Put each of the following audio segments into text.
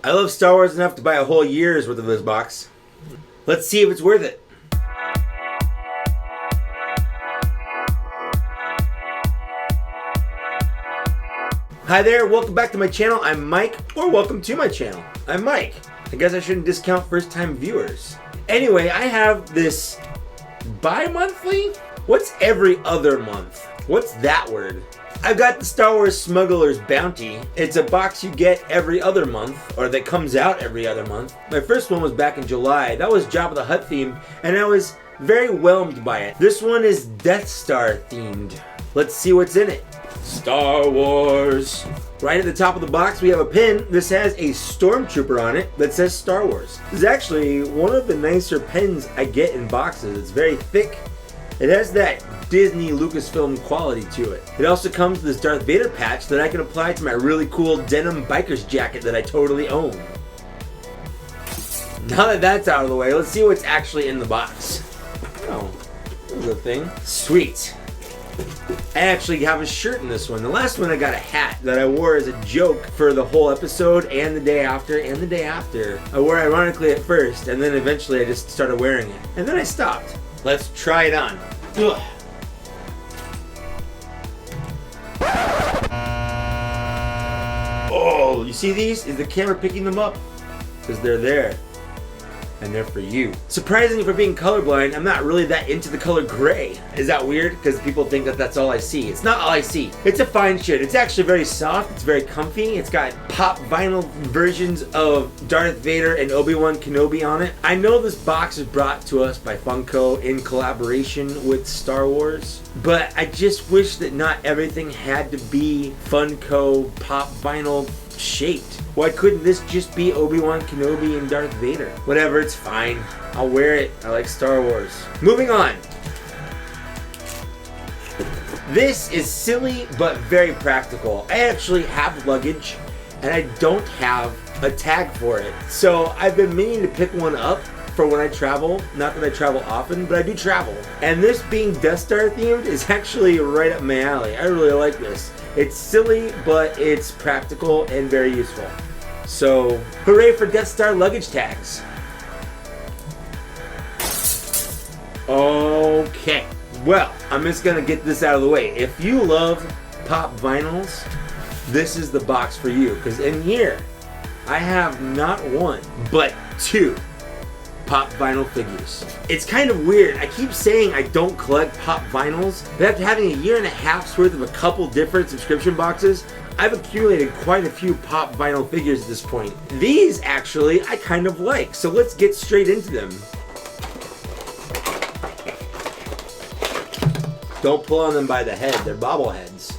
I love Star Wars enough to buy a whole year's worth of this box. Let's see if it's worth it. Hi there, welcome back to my channel. I'm Mike, or welcome to my channel. I'm Mike. I guess I shouldn't discount first-time viewers. Anyway, I have this bi-monthly? What's every other month? What's that word? I've got the Star Wars Smuggler's Bounty. It's a box you get every other month, or that comes out every other month. My first one was back in July. That was Jabba the Hutt themed, and I was very whelmed by it. This one is Death Star themed. Let's see what's in it. Star Wars. Right at the top of the box we have a pin. This has a stormtrooper on it that says Star Wars. This is actually one of the nicer pins I get in boxes. It's very thick. It has that Disney Lucasfilm quality to it. It also comes with this Darth Vader patch that I can apply to my really cool denim biker's jacket that I totally own. Now that that's out of the way, let's see what's actually in the box. Oh, there's a thing. Sweet. I actually have a shirt in this one. The last one I got a hat that I wore as a joke for the whole episode and the day after and the day after. I wore it ironically at first, and then eventually I just started wearing it. And then I stopped. Let's try it on. Ugh. Oh, you see these? Is the camera picking them up? Because they're there. And they're for you. Surprisingly for being colorblind, I'm not really that into the color gray. Is that weird? Because people think that that's all I see. It's not all I see. It's a fine shirt. It's actually very soft. It's very comfy. It's got pop vinyl versions of Darth Vader and Obi-Wan Kenobi on it. I know this box is brought to us by Funko in collaboration with Star Wars, but I just wish that not everything had to be Funko pop vinyl shaped. Why couldn't this just be Obi-Wan Kenobi and Darth Vader? Whatever, it's fine. I'll wear it. I like Star Wars. Moving on. This is silly but very practical. I actually have luggage and I don't have a tag for it. So I've been meaning to pick one up for when I travel. Not that I travel often, but I do travel. And this being Death Star themed is actually right up my alley. I really like this. It's silly, but it's practical and very useful. So, hooray for Death Star luggage tags. Okay, well, I'm just gonna get this out of the way. If you love pop vinyls, this is the box for you. Because in here, I have not one, but two pop vinyl figures. It's kind of weird. I keep saying I don't collect pop vinyls, but after having a year and a half's worth of a couple different subscription boxes, I've accumulated quite a few pop vinyl figures at this point. These, actually, I kind of like, so let's get straight into them. Don't pull on them by the head, they're bobbleheads.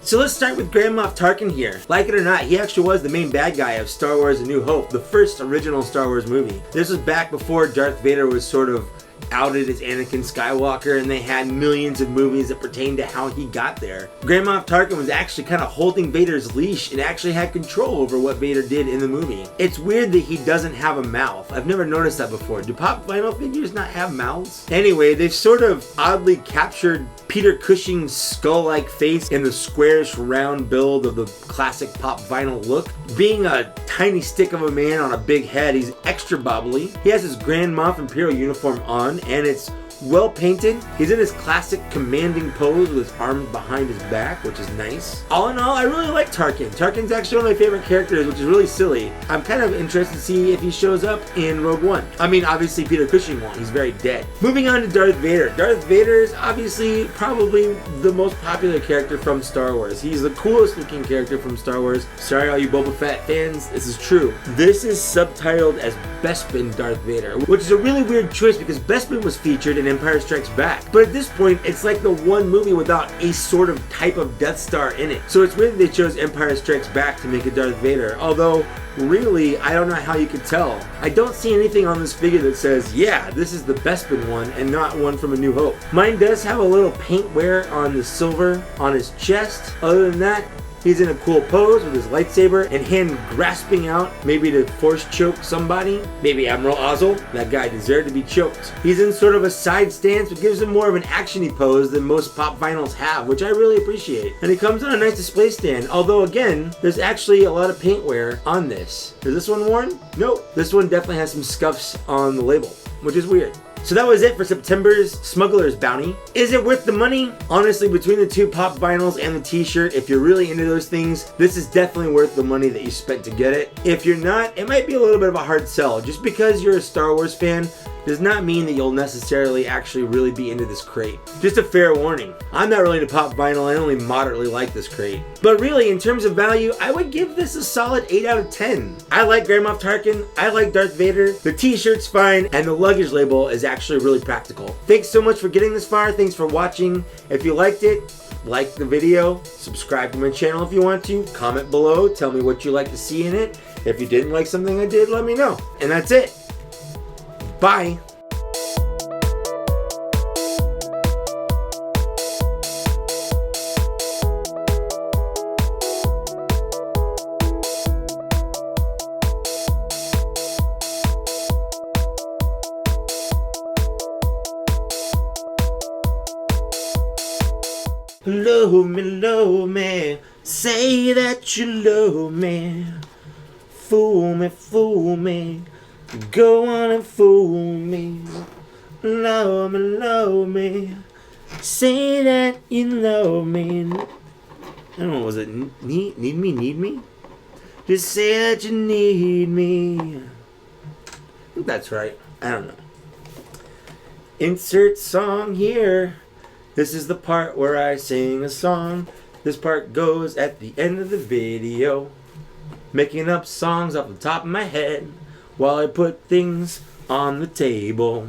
So let's start with Grand Moff Tarkin here. Like it or not, he actually was the main bad guy of Star Wars A New Hope, the first original Star Wars movie. This was back before Darth Vader was sort of outed as Anakin Skywalker, and they had millions of movies that pertained to how he got there. Grand Moff Tarkin was actually kind of holding Vader's leash and actually had control over what Vader did in the movie. It's weird that he doesn't have a mouth. I've never noticed that before. Do pop vinyl figures not have mouths? Anyway, they've sort of oddly captured Peter Cushing's skull-like face in the squarish round build of the classic pop vinyl look. Being a tiny stick of a man on a big head, he's extra bubbly. He has his Grand Moff Imperial uniform on, and it's well painted. He's in his classic commanding pose with his arms behind his back, which is nice. All in all, I really like Tarkin. Tarkin's actually one of my favorite characters, which is really silly. I'm kind of interested to see if he shows up in Rogue One. I mean, obviously Peter Cushing won't. He's very dead. Moving on to Darth Vader. Darth Vader is obviously probably the most popular character from Star Wars. He's the coolest looking character from Star Wars. Sorry all you Boba Fett fans, this is true. This is subtitled as Bespin Darth Vader, which is a really weird choice because Bespin was featured in Empire Strikes Back. But at this point, it's like the one movie without a sort of type of Death Star in it. So it's weird that they chose Empire Strikes Back to make a Darth Vader. Although, really, I don't know how you could tell. I don't see anything on this figure that says, yeah, this is the Bespin one and not one from A New Hope. Mine does have a little paint wear on the silver on his chest. Other than that, He's in a cool pose with his lightsaber and hand grasping out, maybe to force choke somebody. Maybe Admiral Ozzel. That guy deserved to be choked. He's in sort of a side stance, which gives him more of an action-y pose than most pop vinyls have, which I really appreciate. And he comes on a nice display stand, although again, there's actually a lot of paint wear on this. Is this one worn? Nope. This one definitely has some scuffs on the label, which is weird. So that was it for September's Smuggler's Bounty. Is it worth the money? Honestly, between the two pop vinyls and the t-shirt, if you're really into those things, this is definitely worth the money that you spent to get it. If you're not, it might be a little bit of a hard sell. Just because you're a Star Wars fan does not mean that you'll necessarily actually really be into this crate. Just a fair warning. I'm not really into pop vinyl, I only moderately like this crate. But really, in terms of value, I would give this a solid 8 out of 10. I like Grand Moff Tarkin, I like Darth Vader, the t-shirt's fine, and the luggage label is actually really practical. Thanks so much for getting this far, thanks for watching. If you liked it, like the video, subscribe to my channel if you want to, comment below, tell me what you like to see in it. If you didn't like something I did, let me know. And that's it. Bye. Love me, say that you love me. Fool me, go on and fool me. Love me, say that you love me. I don't know, was it need me? Just say that you need me. I think that's right, I don't know. Insert song here. This is the part where I sing a song. This part goes at the end of the video. Making up songs off the top of my head while I put things on the table.